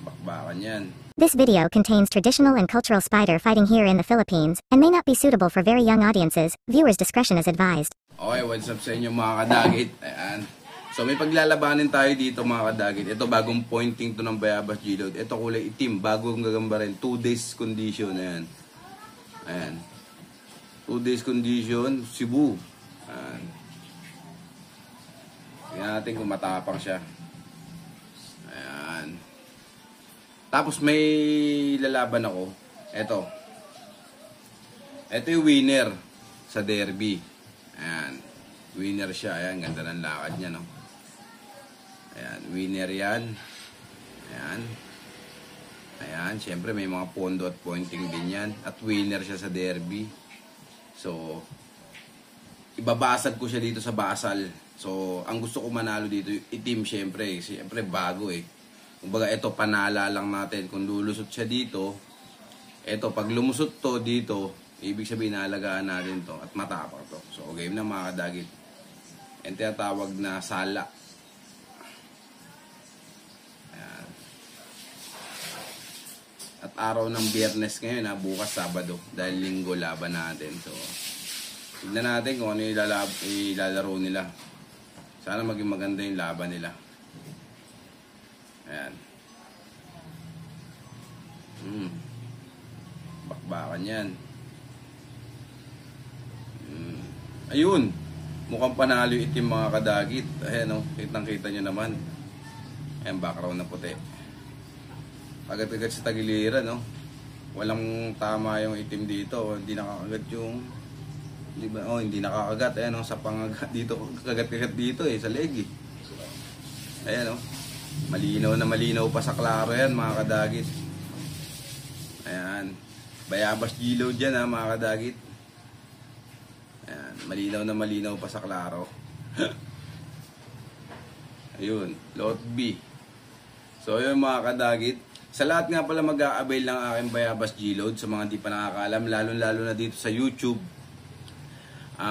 Bakbakan yan. This video contains traditional and cultural spider fighting here in the Philippines and may not be suitable for very young audiences. Viewers' discretion is advised. Okay, what's up sa inyo mga kadagit? Ayan. So may paglalabanin tayo dito mga kadagit. Ito bagong pointing to ng Bayabas G-Load. Ito kulay itim, bagong gagamba rin. 2 days condition. Ayan. Ayan. 2 days condition, Cebu. Ayan. Tingnan natin kung matapang siya. Ayan. Tapos may lalaban ako. Ito. Ito yung winner sa derby. Ayan. Winner siya. Ayan. Ganda ng lakad niya, no? Ayan. Winner yan. Ayan. Ayan. Siyempre may mga pondo at pointing din yan. At winner siya sa derby. So, ibabasag ko siya dito sa basal. So, ang gusto ko manalo dito, itim siyempre. Siyempre bago eh. Kumbaga, ito panala lang natin. Kung lulusot siya dito, ito, pag lumusot to dito, ibig sabihin naalagaan natin to at matapang to. So, game na mga kadagit. Yan tinatawag na sala. Ayan. At araw ng Biyernes ngayon, bukas Sabado. Dahil linggo laban natin. So, tignan natin kung ano ilalaro nila. Sana maging maganda yung laban nila. Ayan. Bakbakan yan. Ayun. Mukhang panalo itim mga kadagit. Ayan o. Kitang-kita nyo naman. Ayan, background na puti. Agad-agad sa tagiliran, no? Walang tama yung itim dito. Hindi nakakagat yung... Diba? Oh, hindi nakakagat. Ayan o. Sa pangagat dito. Kagat-kagat dito eh. Sa leg eh. Ayan o. Malinaw na malinaw pa sa klaro yan mga kadagit. Ayan. Bayabas G-Load yan ha mga kadagit. Ayan. Malinaw na malinaw pa sa klaro. Ayun. Lot B. So yun mga kadagit. Sa lahat nga pala mag-a-avail ng aking Bayabas G-Load. Sa mga di pa nakakaalam. Lalo na dito sa YouTube.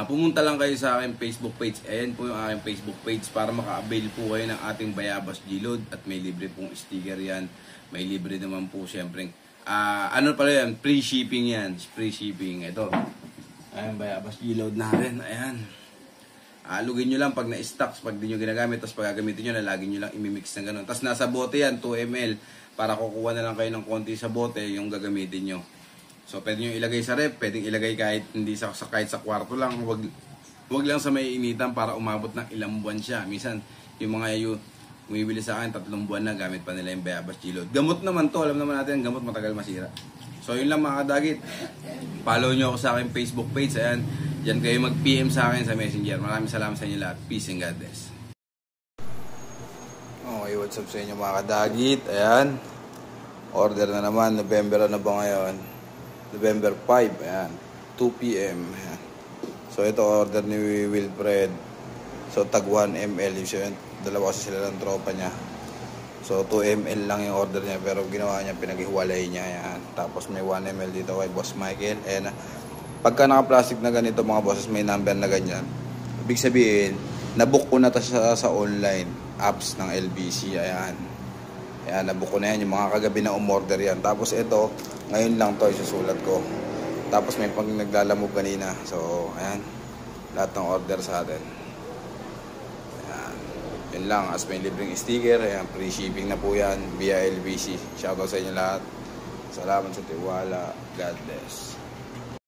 Pumunta lang kayo sa aking Facebook page. Ayan po yung aking Facebook page para maka-avail po kayo ng ating Bayabas G-Load. At may libre pong sticker yan. May libre naman po siyempre. Ano pala yan? Free shipping yan. Free shipping. Ito. Ayan, Bayabas G-Load na rin. Ayan. Lugin nyo lang pag na-stocks. Pag di nyo ginagamit. Tapos pag gagamitin nyo na lagi nyo lang imimix ng ganun. Tapos nasa bote yan. 2 ml. Para kukuha na lang kayo ng konti sa bote yung gagamitin nyo. So, pwede nyo ilagay sa rep, pwedeng ilagay kahit hindi kahit sa kwarto lang. Wag lang sa may initan para umabot ng ilang buwan siya. Minsan, yung mga umibili sa akin, 3 buwan na gamit pa nila yung Bayabas G-Load. Gamot naman to, alam naman natin, gamot matagal masira. So, yun lang mga kadagit. Follow nyo ako sa aking Facebook page. Ayan, dyan kayo mag-PM sa akin sa Messenger. Maraming salamat sa inyo lahat. Peace and God bless. Okay, what's up sa inyo mga kadagit. Ayan, order na naman. November na ba ngayon? November 5, ayan, 2 p.m. Ayan. So, ito order ni Wilfred. So, tag 1 ml. Yung dalawa kasi sila ng tropa niya. So, 2 ml lang yung order niya. Pero ginawa niya, pinaghiwalay niya. Ayan. Tapos, may 1 ml dito kay Boss Michael. Ayan. Pagka naka-plastic na ganito, mga bosses, may number na ganyan. Ibig sabihin, nabook ko na to sa online apps ng LBC. Ayan. Ayan, nabook ko na yan. Yung mga kagabi na umorder yan. Tapos, ito, ngayon lang to isusulat ko. Tapos may pag naglalamog kanina. So, ayan. Lahat ng order sa atin. Ayan. Yun lang. As may libreng sticker. Ayan. Free shipping na po yan. Via LBC. Shoutout sa inyo lahat. Salamat sa tiwala. God bless.